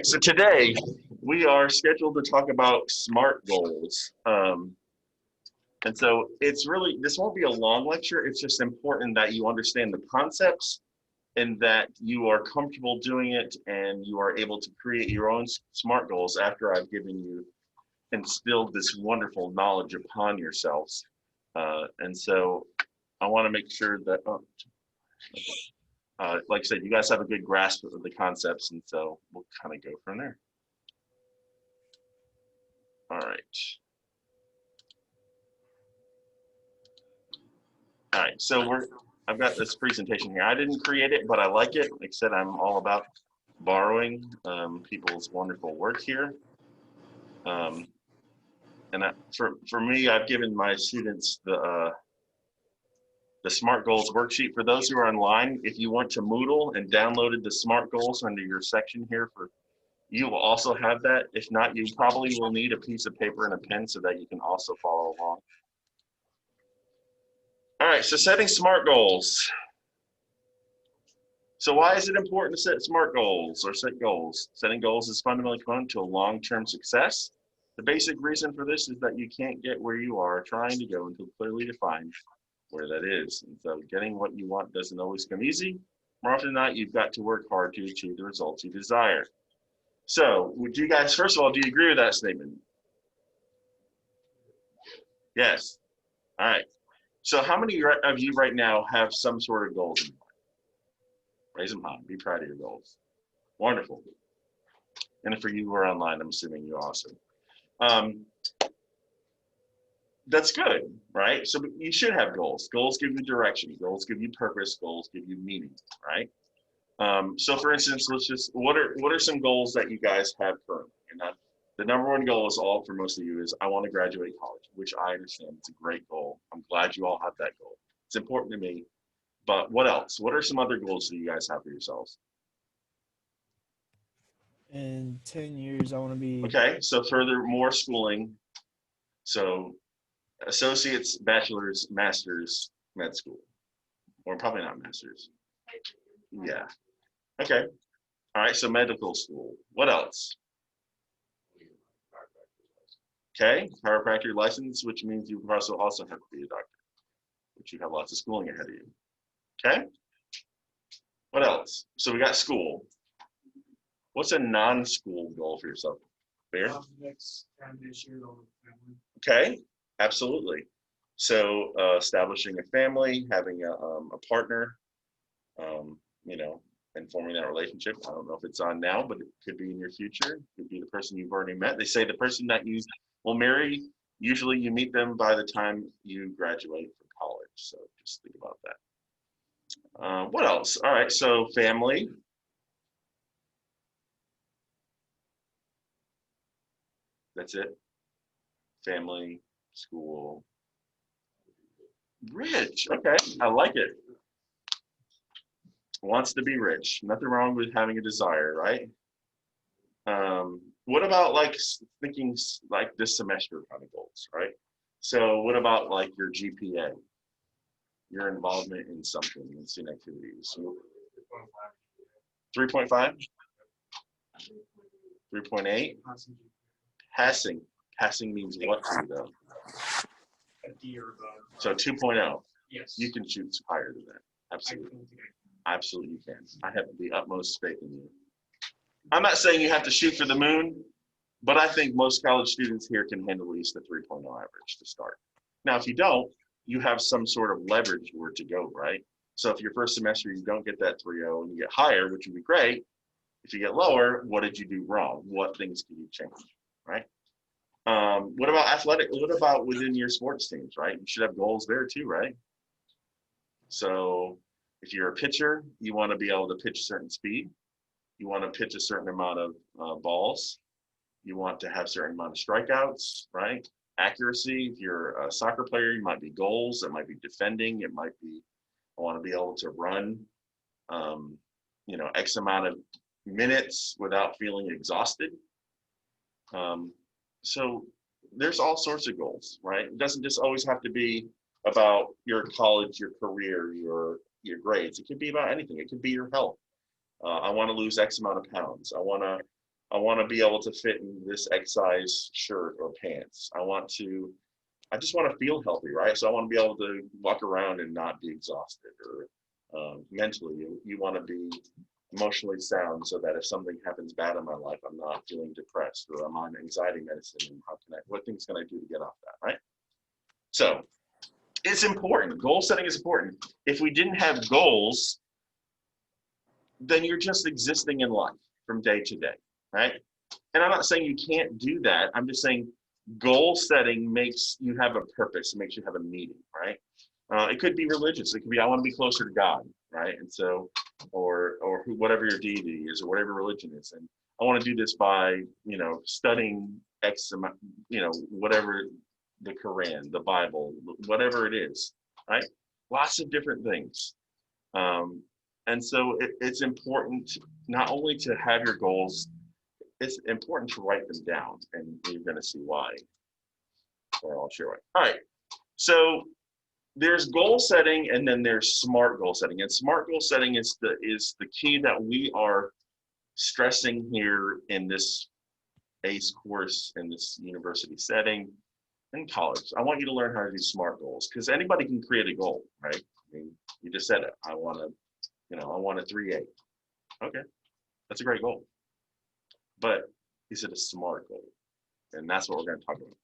right, so today we are scheduled to talk about SMART goals. And so it's really, this won't be a long lecture. It's just important that you understand the concepts and that you are comfortable doing it and you are able to create your own SMART goals after I've given you, instilled this wonderful knowledge upon yourselves. And so I want to make sure that, like I said, you guys have a good grasp of the concepts, and so we'll kind of go from there. All right. All right, so I've got this presentation here. I didn't create it, but I like it. Like I said, I'm all about borrowing people's wonderful work here. And for me, I've given my students the SMART Goals worksheet. For those who are online, if you went to Moodle and downloaded the SMART Goals under your section here, you will also have that. If not, you probably will need a piece of paper and a pen so that you can also follow along. All right, so setting SMART goals. So why is it important to set SMART goals or set goals? Setting goals is fundamentally component to a long-term success. The basic reason for this is that you can't get where you are trying to go until clearly defined where that is. And so getting what you want doesn't always come easy. More often than not, you've got to work hard to achieve the results you desire. So would you guys, first of all, do you agree with that statement? Yes. All right. So how many of you right now have some sort of goals in mind? Raise them high. Be proud of your goals. Wonderful. And for you who are online, I'm assuming you also. That's good, right? So you should have goals. Goals give you direction. Goals give you purpose. Goals give you meaning, right? So for instance, what are some goals that you guys have currently? The number one goal is all for most of you is I want to graduate college, which I understand it's a great goal. I'm glad you all have that goal. It's important to me. But what else? What are some other goals that you guys have for yourselves? In 10 years, I want to be. Okay, so further, more schooling. So associates, bachelor's, master's, med school. Or probably not master's. Yeah. Okay. All right, so medical school. What else? Okay, chiropractor license, which means you also have to be a doctor, which you have lots of schooling ahead of you. Okay. What else? So we got school. What's a non-school goal for yourself? Bear? Okay, absolutely. So establishing a family, having a partner, you know, and forming that relationship. I don't know if it's on now, but it could be in your future. It could be the person you've already met. They say the person that you will marry, usually you meet them by the time you graduate from college. So just think about that. What else? All right, so family. That's it. Family, school. Rich. Okay, I like it. Wants to be rich. Nothing wrong with having a desire, right? What about like thinking like this semester kind of goals, right? So what about like your GPA, your involvement in something, in student activities? 3.5? 3.8? Passing. Passing means what to you though? So 2.0. Yes. You can shoot higher than that. Absolutely. Absolutely you can. I have the utmost faith in you. I'm not saying you have to shoot for the moon, but I think most college students here can handle at least a 3.0 average to start. Now, if you don't, you have some sort of leverage where to go, right? So if your first semester you don't get that 3.0 and you get higher, which would be great. If you get lower, what did you do wrong? What things can you change, right? What about athletic? What about within your sports teams, right? You should have goals there too, right? So if you're a pitcher, you want to be able to pitch a certain speed. You want to pitch a certain amount of balls. You want to have a certain amount of strikeouts, right? Accuracy. If you're a soccer player, you might be goals. It might be defending. It might be, I want to be able to run, you know, X amount of minutes without feeling exhausted. So there's all sorts of goals, right? It doesn't just always have to be about your college, your career, your grades. It could be about anything. It could be your health. I want to lose X amount of pounds. I want to I want to be able to fit in this X size shirt or pants. I just want to feel healthy, right? So I want to be able to walk around and not be exhausted, or mentally, you want to be emotionally sound so that if something happens bad in my life, I'm not feeling depressed, or I'm on anxiety medicine, and what things can I do to get off that, right? So it's important. Goal setting is important. If we didn't have goals, then you're just existing in life from day to day, right? And I'm not saying you can't do that. I'm just saying goal setting makes you have a purpose. It makes you have a meaning, right? It could be religious. It could be, I want to be closer to God, right? And so, or whatever your deity is, or whatever religion is, and I want to do this by, studying X amount, whatever, the Quran, the Bible, whatever it is, right? Lots of different things. And so it's important not only to have your goals, it's important to write them down, and you're going to see why. Or I'll share why. All right. So there's goal setting, and then there's smart goal setting. And smart goal setting is the key that we are stressing here in this ACE course, in this university setting, in college. I want you to learn how to do smart goals, because anybody can create a goal, right? I mean, you just said it. I want a 3.8. Okay, that's a great goal. But is it a smart goal? And that's what we're going to talk about.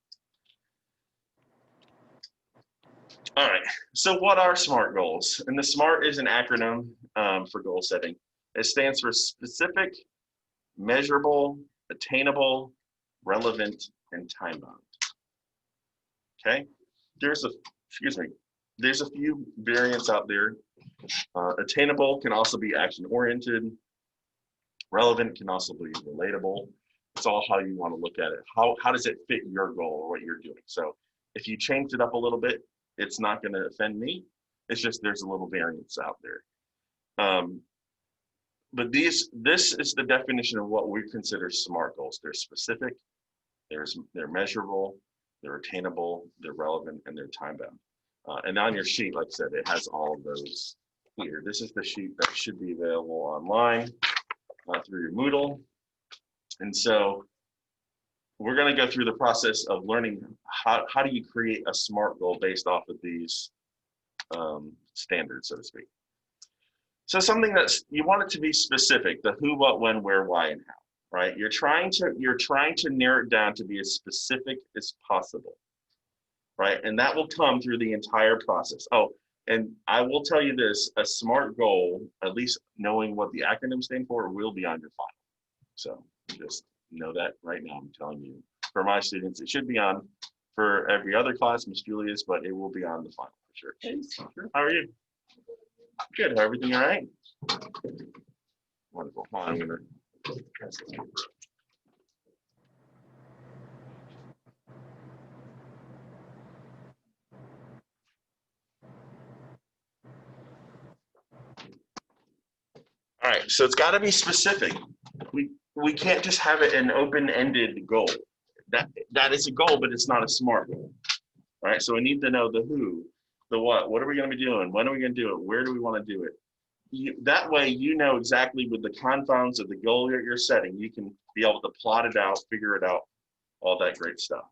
All right, so what are SMART goals? And the SMART is an acronym for goal setting. It stands for specific, measurable, attainable, relevant, and time-bound. Okay, there's a few variants out there. Attainable can also be action-oriented. Relevant can also be relatable. It's all how you want to look at it. How does it fit your goal or what you're doing? So if you change it up a little bit, it's not going to offend me. It's just there's a little variance out there. But this is the definition of what we consider SMART goals. They're specific, they're measurable, they're attainable, they're relevant, and they're time-bound. And on your sheet, like I said, it has all of those here. This is the sheet that should be available online through your Moodle. And so we're going to go through the process of learning how do you create a SMART goal based off of these standards, so to speak. So something that's, you want it to be specific, the who, what, when, where, why, and how, right? You're trying to narrow it down to be as specific as possible, right? And that will come through the entire process. Oh, and I will tell you this, a SMART goal, at least knowing what the acronym stands for, will be on your file. So just know that right now. I'm telling you, for my students, it should be on for every other class, Miss Julia's, but it will be on the file for sure. Hey, how are you? Good. Everything all right? Wonderful. Hold on, I'm gonna pass this over. All right, so it's got to be specific. We can't just have it an open-ended goal. That is a goal, but it's not a SMART goal. All right, so we need to know the who, the what are we going to be doing? When are we going to do it? Where do we want to do it? That way, you know exactly with the confines of the goal you're setting, you can be able to plot it out, figure it out, all that great stuff.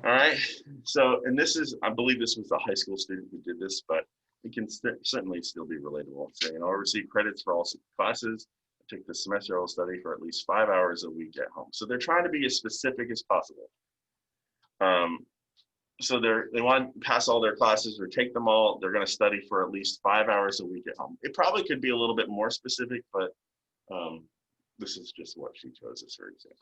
All right, so, and this is, I believe this was a high school student who did this, but it can certainly still be relatable. So, I'll receive credits for all classes. I take the semester, I'll study for at least 5 hours a week at home. So they're trying to be as specific as possible. So they want to pass all their classes or take them all. They're going to study for at least 5 hours a week at home. It probably could be a little bit more specific, but this is just what she chose as her example.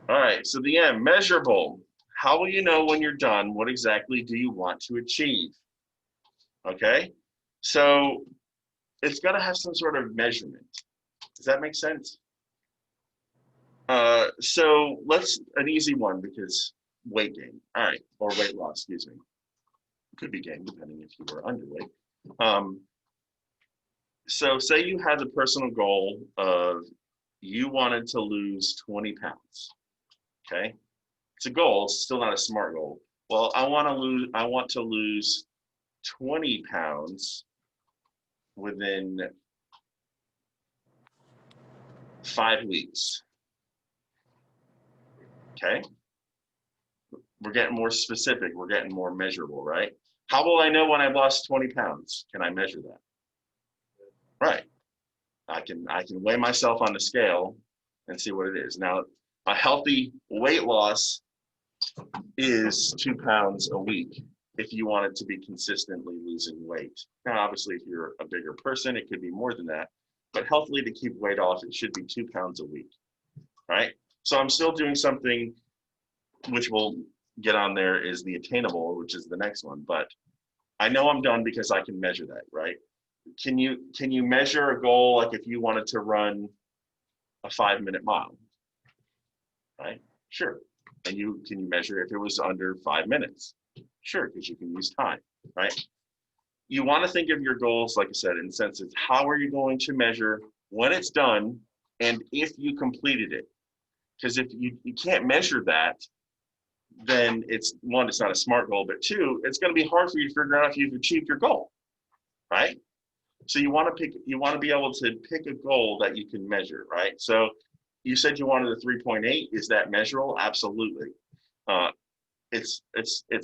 All right, so the M, measurable. How will you know when you're done? What exactly do you want to achieve? Okay, so it's got to have some sort of measurement. Does that make sense? So an easy one, because weight gain, all right, or weight loss, excuse me. Could be gain, depending if you were underweight. So say you had the personal goal of you wanted to lose 20 pounds, okay? It's a goal, it's still not a SMART goal. Well, I want to lose 20 pounds within 5 weeks. Okay. We're getting more specific. We're getting more measurable, right? How will I know when I've lost 20 pounds? Can I measure that? Right. I can weigh myself on the scale and see what it is. Now, a healthy weight loss is 2 pounds a week if you want it to be consistently losing weight. Now, obviously, if you're a bigger person, it could be more than that. But healthily, to keep weight off, it should be 2 pounds a week, right? So I'm still doing something which we'll get on there is the attainable, which is the next one. But I know I'm done because I can measure that, right? Can you measure a goal like if you wanted to run a 5-minute mile, right? Sure. And can you measure if it was under 5 minutes? Sure, because you can use time, right? You want to think of your goals, like I said, in the sense of how are you going to measure when it's done and if you completed it? Because if you can't measure that, then it's not a SMART goal, but two, it's going to be hard for you to figure out if you've achieved your goal, right? So you want to be able to pick a goal that you can measure, right? So you said you wanted a 3.8. Is that measurable? Absolutely. It's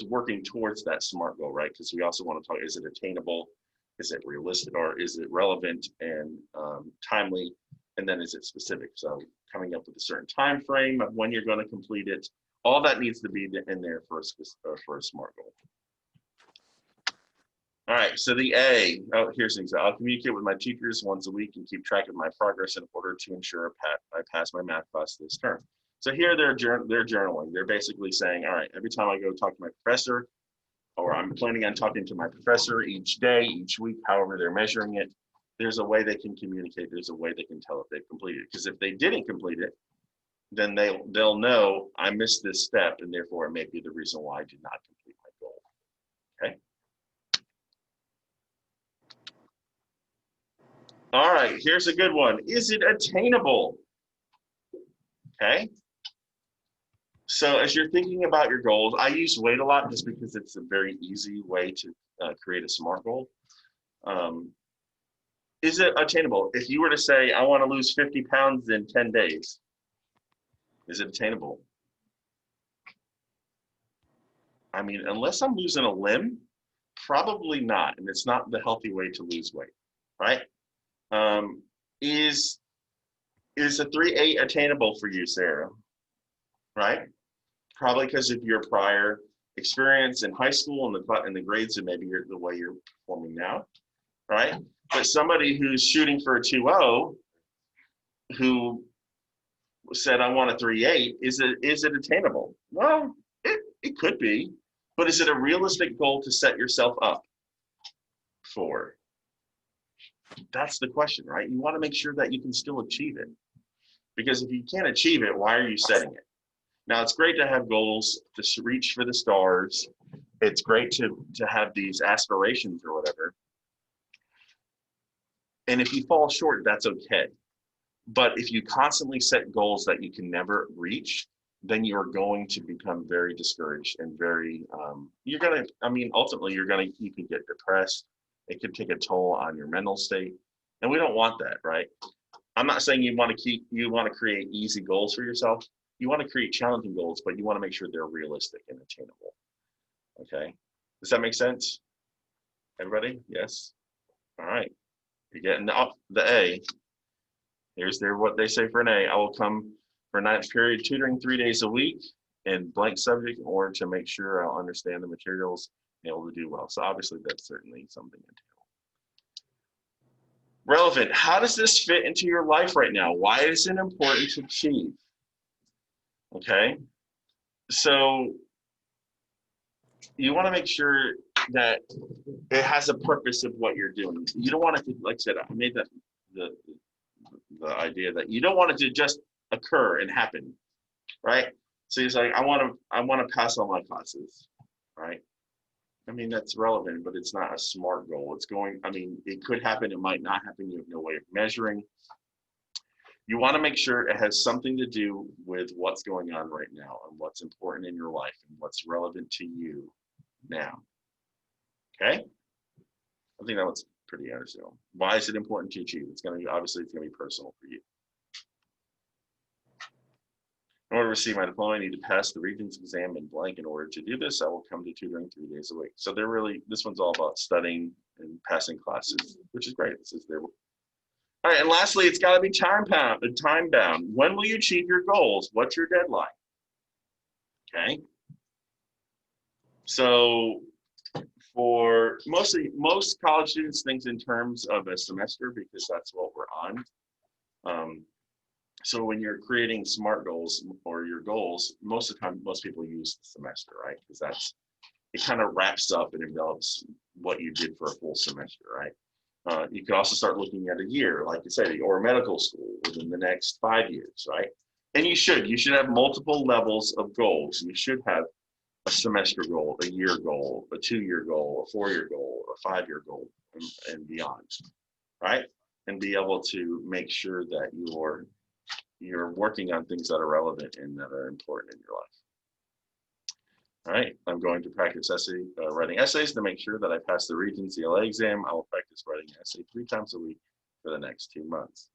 working towards that SMART goal, right? Because we also want to talk, is it attainable? Is it realistic, or is it relevant and timely? And then is it specific? So coming up with a certain time frame of when you're going to complete it. All that needs to be in there for a SMART goal. All right, so the A, here's an example. I'll communicate with my teachers once a week and keep track of my progress in order to ensure I pass my math class this term. So here they're journaling. They're basically saying, all right, every time I go talk to my professor, or I'm planning on talking to my professor each day, each week, however they're measuring it, there's a way they can communicate. There's a way they can tell if they've completed it. Because if they didn't complete it, then they'll know I missed this step, and therefore it may be the reason why I did not complete my goal. Okay. All right, here's a good one. Is it attainable? Okay. So as you're thinking about your goals, I use weight a lot just because it's a very easy way to create a SMART goal. Is it attainable? If you were to say, I want to lose 50 pounds in 10 days, is it attainable? I mean, unless I'm losing a limb, probably not. And it's not the healthy way to lose weight, right? Is a 3.8 attainable for you, Sarah? Right? Probably because of your prior experience in high school and the grades and maybe the way you're performing now, right? But somebody who's shooting for a 2.0, who said, I want a 3.8, is it attainable? Well, it could be, but is it a realistic goal to set yourself up for? That's the question, right? You want to make sure that you can still achieve it. Because if you can't achieve it, why are you setting it? Now, it's great to have goals, to reach for the stars. It's great to have these aspirations or whatever. And if you fall short, that's okay. But if you constantly set goals that you can never reach, then you're going to become very discouraged and very, ultimately you can get depressed. It could take a toll on your mental state. And we don't want that, right? I'm not saying you want to create easy goals for yourself. You want to create challenging goals, but you want to make sure they're realistic and attainable. Okay. Does that make sense? Everybody? Yes? All right. You're getting up the A. Here's what they say for an A. I will come for ninth period tutoring 3 days a week in blank subject in order to make sure I'll understand the materials and able to do well. So obviously that's certainly something attainable. Relevant. How does this fit into your life right now? Why is it important to achieve? Okay. So you want to make sure that it has a purpose of what you're doing. You don't want it to, like I said, I made that the idea that you don't want it to just occur and happen, right? So he's like, I want to pass all my classes, right? I mean, that's relevant, but it's not a SMART goal. It could happen, it might not happen. You have no way of measuring. You want to make sure it has something to do with what's going on right now and what's important in your life and what's relevant to you now. Okay? I think that was pretty understandable. Why is it important to achieve? Obviously it's going to be personal for you. receive my diploma, I need to pass the Regents exam in blank. In order to do this, I will come to tutoring 3 days a week. So they're really, this one's all about studying and passing classes, which is great. This is their. All right, and lastly, it's got to be time bound. When will you achieve your goals? What's your deadline? Okay. So for most college students, things in terms of a semester, because that's what we're on. So when you're creating SMART goals or your goals, most of the time, most people use the semester, right? Because it kind of wraps up and envelops what you did for a full semester, right? You can also start looking at a year, like you say, or medical school within the next 5 years, right? And you should have multiple levels of goals. You should have a semester goal, a year goal, a 2-year goal, a 4-year goal, a 5-year goal, and beyond, right? And be able to make sure that you're working on things that are relevant and that are important in your life. All right, I'm going to practice writing essays to make sure that I pass the Regents CLA exam. I will practice writing an essay 3 times a week for the next 2 months.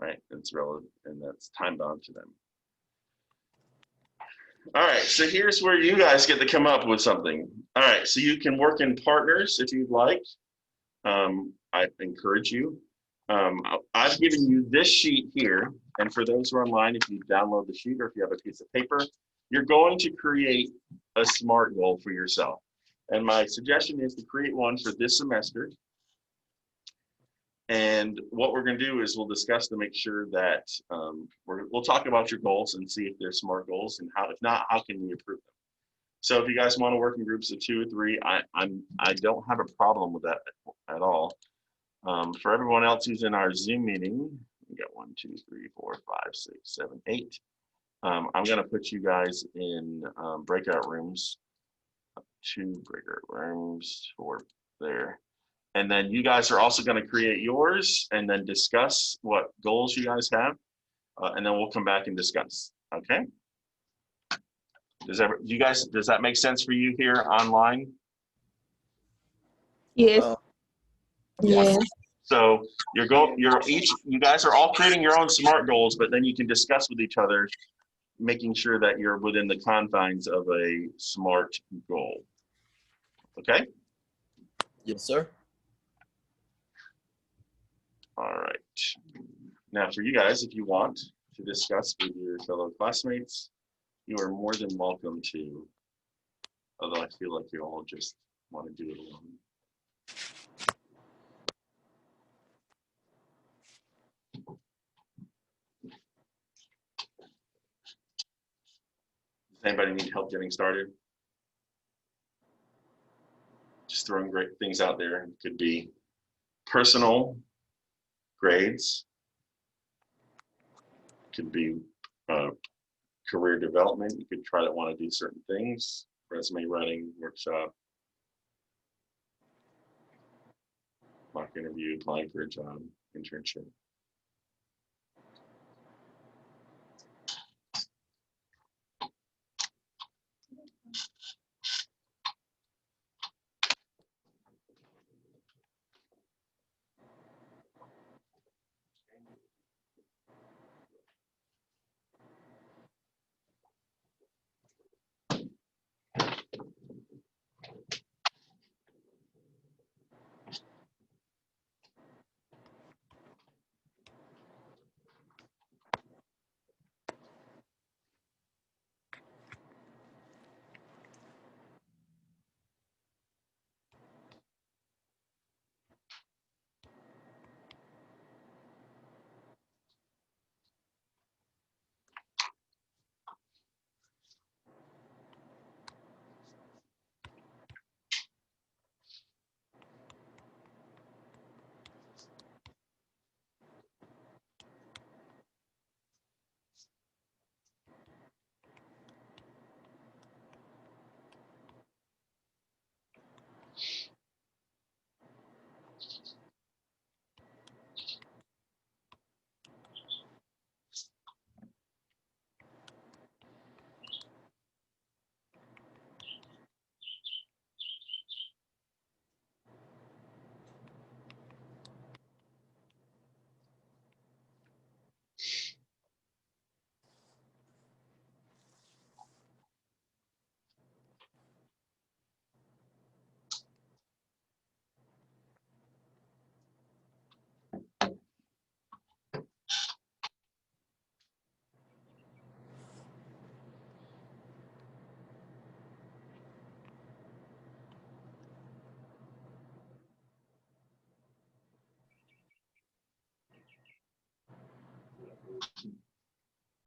Right, it's relevant and that's time bound to them. All right, so here's where you guys get to come up with something. All right, so you can work in partners if you'd like. I encourage you. I've given you this sheet here, and for those who are online, if you download the sheet or if you have a piece of paper, you're going to create a SMART goal for yourself. And my suggestion is to create one for this semester. And what we're going to do is we'll discuss to make sure that we'll talk about your goals and see if they're SMART goals, and if not, how can we improve them. So if you guys want to work in groups of 2 or 3, I don't have a problem with that at all. For everyone else who's in our Zoom meeting, we got 1, 2, 3, 4, 5, 6, 7, 8. I'm going to put you guys in breakout rooms, 2 breakout rooms for there. And then you guys are also going to create yours and then discuss what goals you guys have. And then we'll come back and discuss. Okay. Does that make sense for you here online? Yes. Yes. So you guys are all creating your own SMART goals, but then you can discuss with each other, making sure that you're within the confines of a SMART goal. Okay? Yes, sir. All right. Now for you guys, if you want to discuss with your fellow classmates, you are more than welcome to, although I feel like you all just want to do it alone. Does anybody need help getting started? Just throwing great things out there. It could be personal grades, it could be career development. You could try to want to do certain things, resume writing, workshop, mock interview, applying for a job, internship.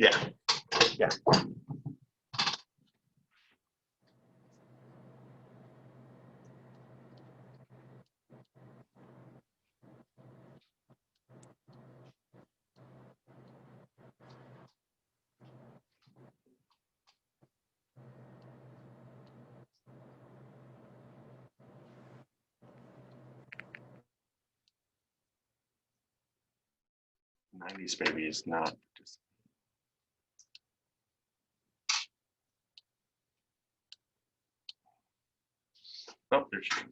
Yeah. Yeah. '90s baby is not just. Oh, there she is.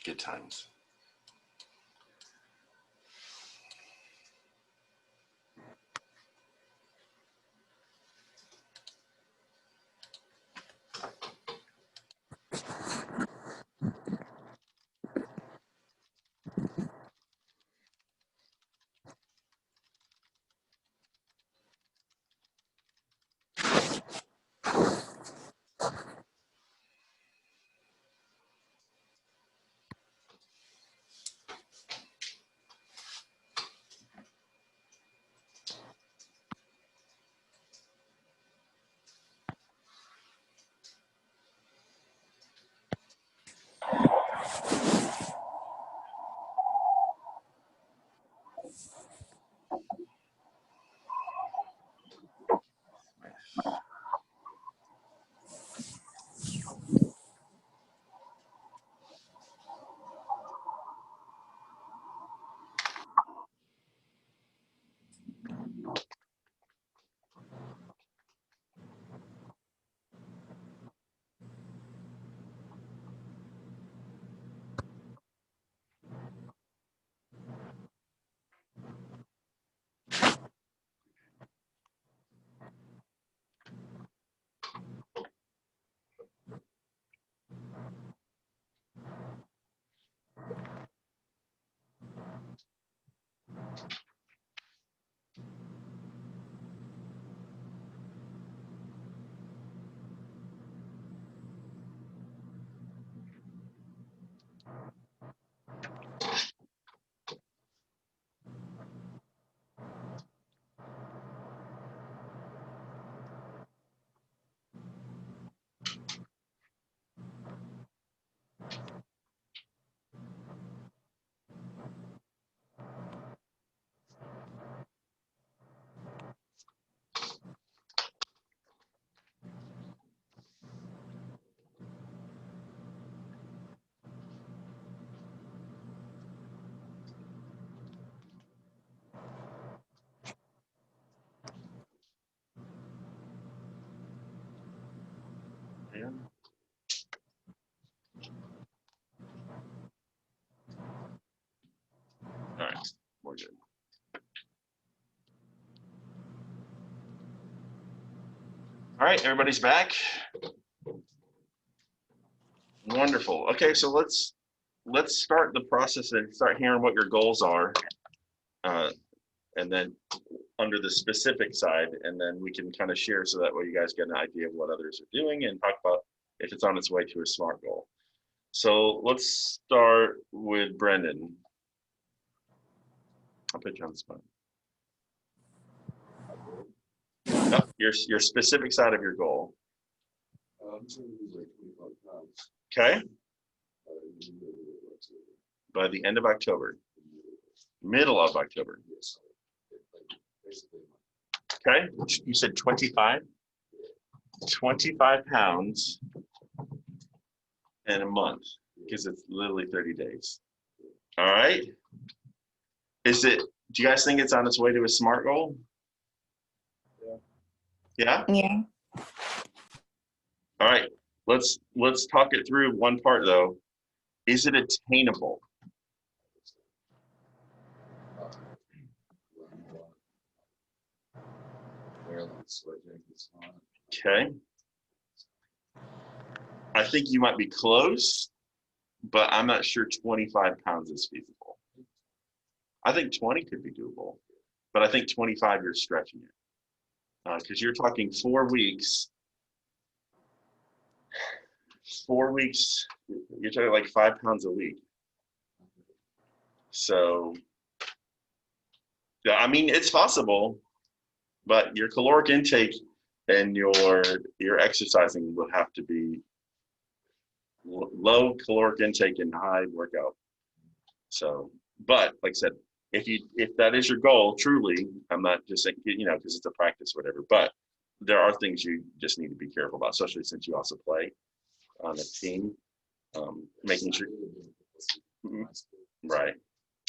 Good times. Yeah. All right, we're good. All right, everybody's back. Wonderful. Okay, so let's start the process and start hearing what your goals are, and then under the specific side, and then we can kind of share so that way you guys get an idea of what others are doing and talk about if it's on its way to a SMART goal. So let's start with Brendan. I'll put you on the spot. No, your specific side of your goal. Okay. By the end of October. Middle of October. Okay. You said 25? 25 pounds in a month, because it's literally 30 days. All right. Do you guys think it's on its way to a SMART goal? Yeah? Yeah. All right. Let's talk it through one part though. Is it attainable? Okay. I think you might be close, but I'm not sure 25 pounds is feasible. I think 20 could be doable, but I think 25 you're stretching it. Because you're talking 4 weeks. 4 weeks, you're talking like 5 pounds a week. So, yeah, I mean, it's possible, but your caloric intake and your exercising will have to be low caloric intake and high workout. So, but like I said, if that is your goal, truly, I'm not just saying, because it's a practice, whatever, but there are things you just need to be careful about, especially since you also play on a team, making sure, right,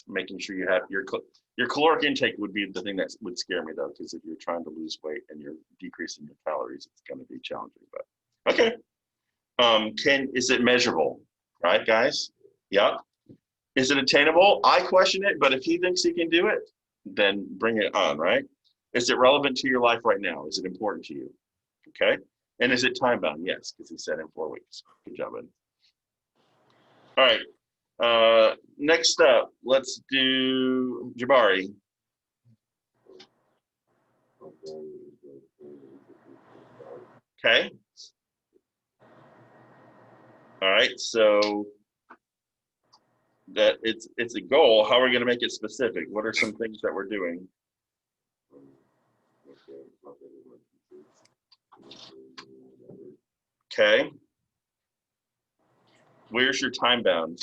making sure you have your caloric intake would be the thing that would scare me though, because if you're trying to lose weight and you're decreasing your calories, it's going to be challenging. But okay, is it measurable, right, guys? Yeah. Is it attainable? I question it, but if he thinks he can do it, then bring it on, right? Is it relevant to your life right now? Is it important to you? Okay. And is it time bound? Yes, because he said in 4 weeks. Good job, Ed. All right. Next up, let's do Jabari. Okay. All right. So that it's a goal. How are we going to make it specific? What are some things that we're doing? Okay. Where's your time bound?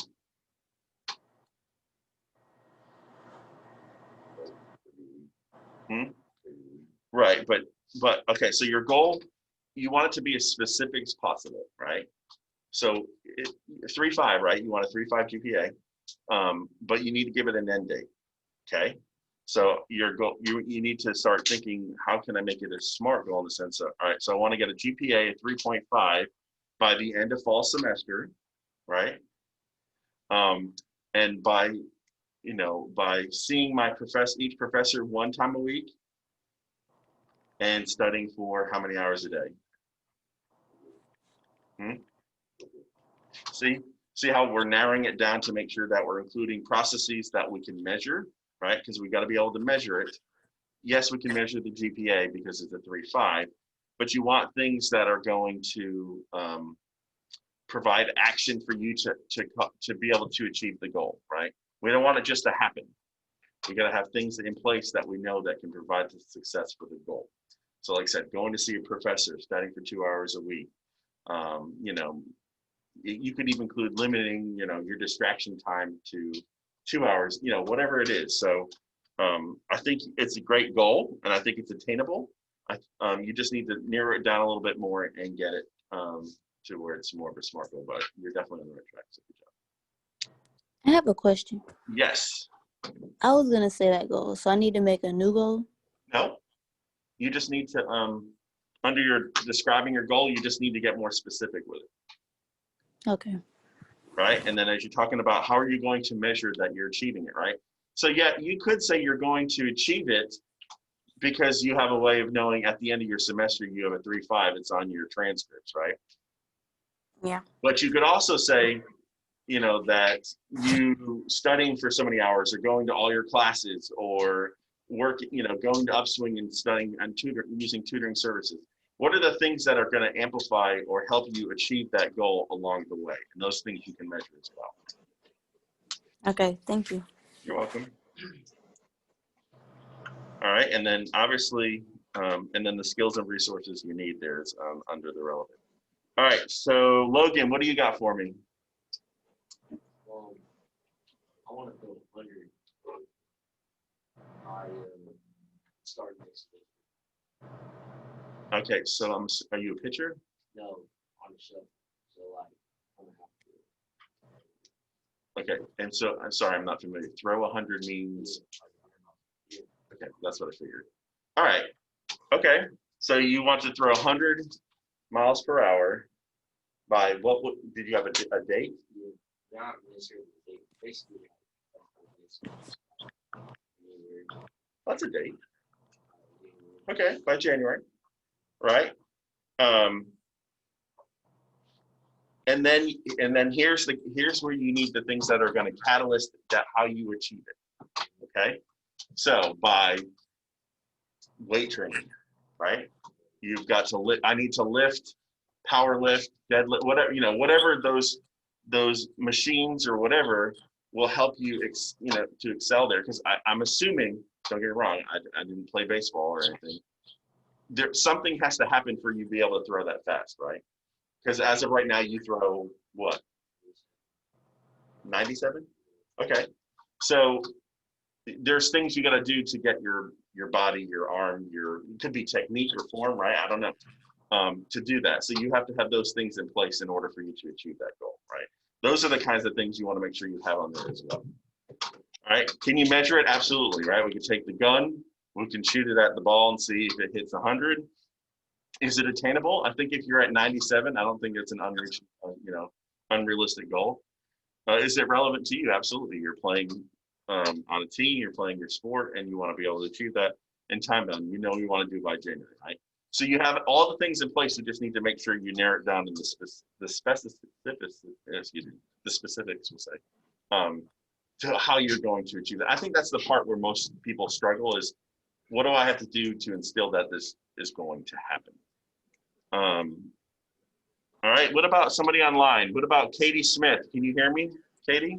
Right, but okay, so your goal, you want it to be as specific as possible, right? So 3.5, right? You want a 3.5 GPA, but you need to give it an end date. Okay, so your goal, you need to start thinking, how can I make it a SMART goal in the sense of, all right, so I want to get a GPA of 3.5 by the end of fall semester, right? And by seeing each professor 1 time a week and studying for how many hours a day? See how we're narrowing it down to make sure that we're including processes that we can measure, right? Because we got to be able to measure it. Yes, we can measure the GPA because it's a 3.5, but you want things that are going to provide action for you to be able to achieve the goal, right? We don't want it just to happen. We got to have things in place that we know that can provide the success for the goal. So like I said, going to see a professor, studying for 2 hours a week, you could even include limiting, your distraction time to 2 hours, whatever it is. So I think it's a great goal and I think it's attainable. You just need to narrow it down a little bit more and get it to where it's more of a SMART goal, but you're definitely on the right track. So good job. I have a question. Yes. I was going to say that goal, so I need to make a new goal? No. You just need to under your describing your goal, you just need to get more specific with it, Okay. right? And then as you're talking about how are you going to measure that you're achieving it, right? So yeah, you could say you're going to achieve it because you have a way of knowing at the end of your semester you have a 3.5, it's on your transcripts, right? Yeah. But you could also say, you know, that you studying for so many hours or going to all your classes or working, you know, going to Upswing and studying and using tutoring services. What are the things that are going to amplify or help you achieve that goal along the way? And those things you can measure as well. Okay. Thank you. You're welcome. All right, and then obviously, and then the skills and resources you need there is under the relevant. All right, so Logan, what do you got for me? I want to go 100. I start next week. Okay, so are you a pitcher? No, on the show. So like, I'm gonna have to. Okay, and so I'm sorry, I'm not familiar. Throw 100 means. Okay, that's what I figured. All right. Okay, so you want to throw 100 miles per hour by what? Did you have a date? Not necessarily the date. Basically. That's a date. Okay, by January, right? And then here's where you need the things that are going to catalyst that how you achieve it. Okay, so by weight training, right? You've got to lift. I need to lift, power lift, deadlift, whatever, you know, whatever those machines or whatever will help you, to excel there. Because I'm assuming, don't get me wrong, I didn't play baseball or anything. Something has to happen for you to be able to throw that fast, right? Because as of right now, you throw what? 97? Okay. So there's things you got to do to get your body, your arm, it could be technique or form, right? I don't know, to do that. So you have to have those things in place in order for you to achieve that goal, right? Those are the kinds of things you want to make sure you have on there as well. All right. Can you measure it? Absolutely, right? We can take the gun, we can shoot it at the ball and see if it hits 100. Is it attainable? I think if you're at 97, I don't think it's an unrealistic goal. Is it relevant to you? Absolutely. You're playing on a team, you're playing your sport, and you want to be able to achieve that in time bound. You know you want to do by January, right? So you have all the things in place. You just need to make sure you narrow it down to the specifics, we'll say, to how you're going to achieve that. I think that's the part where most people struggle is, what do I have to do to instill that this is going to happen? All right, what about somebody online? What about Katie Smith? Can you hear me, Katie?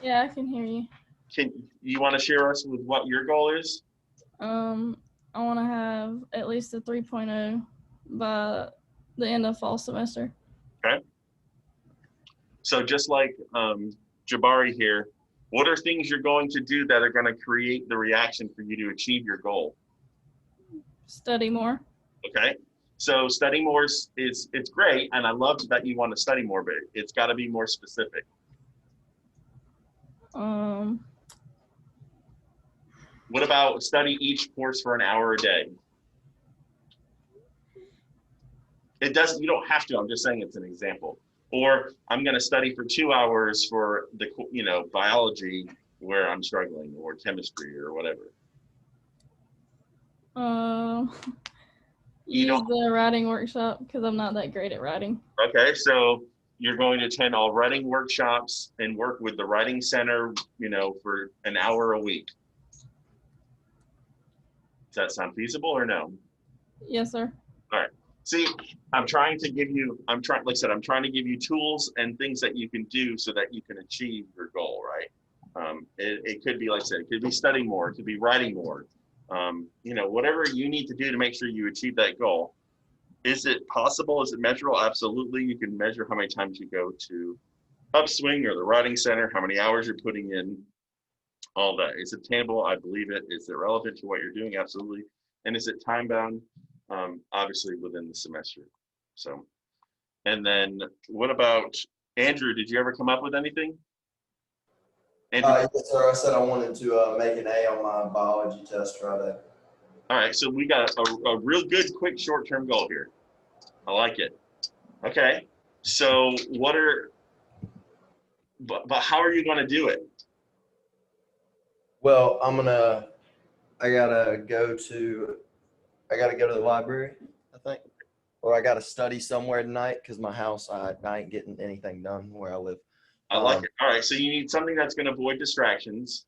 Yeah, I can hear you. Can you want to share us with what your goal is? I want to have at least a 3.0 by the end of fall semester. Okay. So just like Jabari here, what are things you're going to do that are going to create the reaction for you to achieve your goal? Study more. Okay. So study more it's great, and I love that you want to study more, but it's got to be more specific. What about study each course for an hour a day? It doesn't, you don't have to, I'm just saying it's an example. Or I'm going to study for 2 hours for the, biology where I'm struggling, or chemistry or whatever. Use the writing workshop because I'm not that great at writing. Okay, so you're going to attend all writing workshops and work with the writing center, for an hour a week. Does that sound feasible or no? Yes, sir. All right. See, I'm trying to give you tools and things that you can do so that you can achieve your goal, right? It could be, like I said, it could be studying more, it could be writing more, whatever you need to do to make sure you achieve that goal. Is it possible? Is it measurable? Absolutely. You can measure how many times you go to Upswing or the writing center, how many hours you're putting in, all that. Is it attainable? I believe it. Is it relevant to what you're doing? Absolutely. And is it time bound? Obviously within the semester. So, and then what about Andrew? Did you ever come up with anything? Andrew? Yes, sir. I said I wanted to make an A on my biology test Friday. All right, so we got a real good, quick, short-term goal here. I like it. Okay, so but how are you going to do it? Well, I gotta go to the library, I think. Or I gotta study somewhere tonight because my house, I ain't getting anything done where I live. I like it. All right, so you need something that's going to avoid distractions.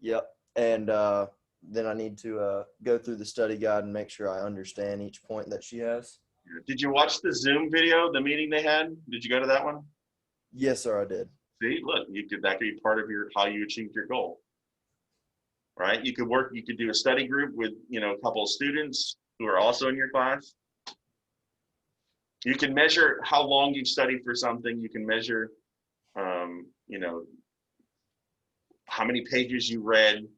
Yep. And then I need to go through the study guide and make sure I understand each point that she has. Did you watch the Zoom video, the meeting they had? Did you go to that one? Yes, sir, I did. See, look, that could be part of how you achieved your goal. Right? You could do a study group with, a couple of students who are also in your class. You can measure how long you've studied for something. You can measure, how many pages you read.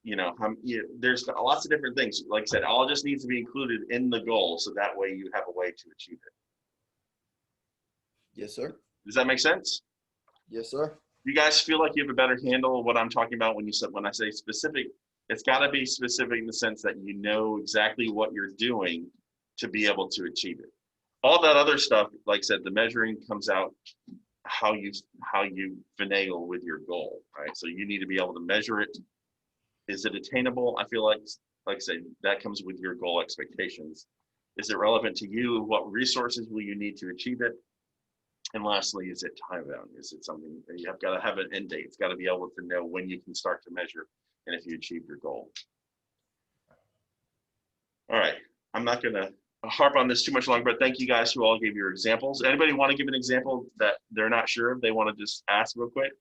There's lots of different things. Like I said, all just needs to be included in the goal, so that way you have a way to achieve it. Yes, sir. Does that make sense? Yes, sir. You guys feel like you have a better handle of what I'm talking about when I say specific? It's got to be specific in the sense that you know exactly what you're doing to be able to achieve it. All that other stuff, like I said, the measuring comes out how you finagle with your goal, right? So you need to be able to measure it. Is it attainable? I feel like I said, that comes with your goal expectations. Is it relevant to you? What resources will you need to achieve it? And lastly, is it time bound? Is it something that you've got to have an end date? It's got to be able to know when you can start to measure and if you achieve your goal. All right, I'm not going to harp on this too much longer, but thank you guys who all gave your examples. Anybody want to give an example that they're not sure of? They want to just ask real quick?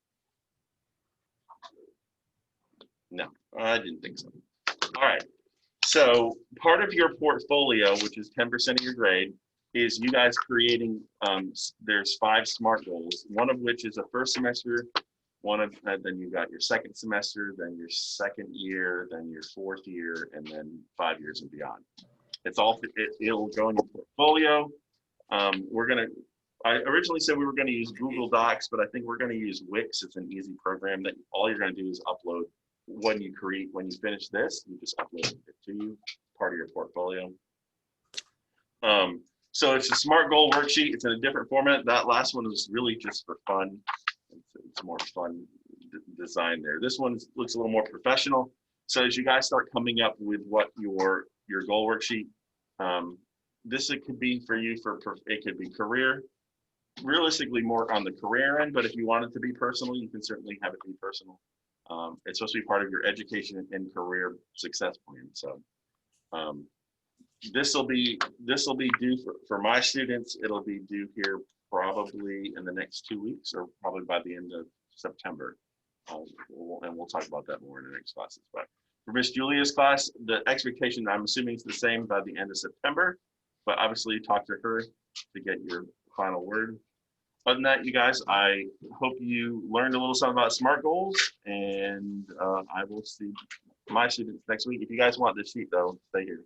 No, I didn't think so. All right, so part of your portfolio, which is 10% of your grade, is you guys creating, there's 5 SMART goals, one of which is a first semester, then you got your second semester, then your second year, then your 4th year, and then 5 years and beyond. It'll go in your portfolio. I originally said we were gonna use Google Docs, but I think we're gonna use Wix. It's an easy program that all you're gonna do is upload when you finish this, you just upload it to you, part of your portfolio. So it's a SMART goal worksheet. It's in a different format. That last one was really just for fun. It's more fun design there. This one looks a little more professional. So as you guys start coming up with what your goal worksheet, it could be for you it could be career, realistically more on the career end, but if you want it to be personal, you can certainly have it be personal. It's supposed to be part of your education and career success plan. So this will be due for my students. It'll be due here probably in the next 2 weeks, or probably by the end of September. And we'll talk about that more in the next classes. But for Miss Julia's class, the expectation, I'm assuming, is the same by the end of September. But obviously, talk to her to get your final word. Other than that, you guys, I hope you learned a little something about SMART goals, and I will see my students next week. If you guys want this sheet, though, stay here.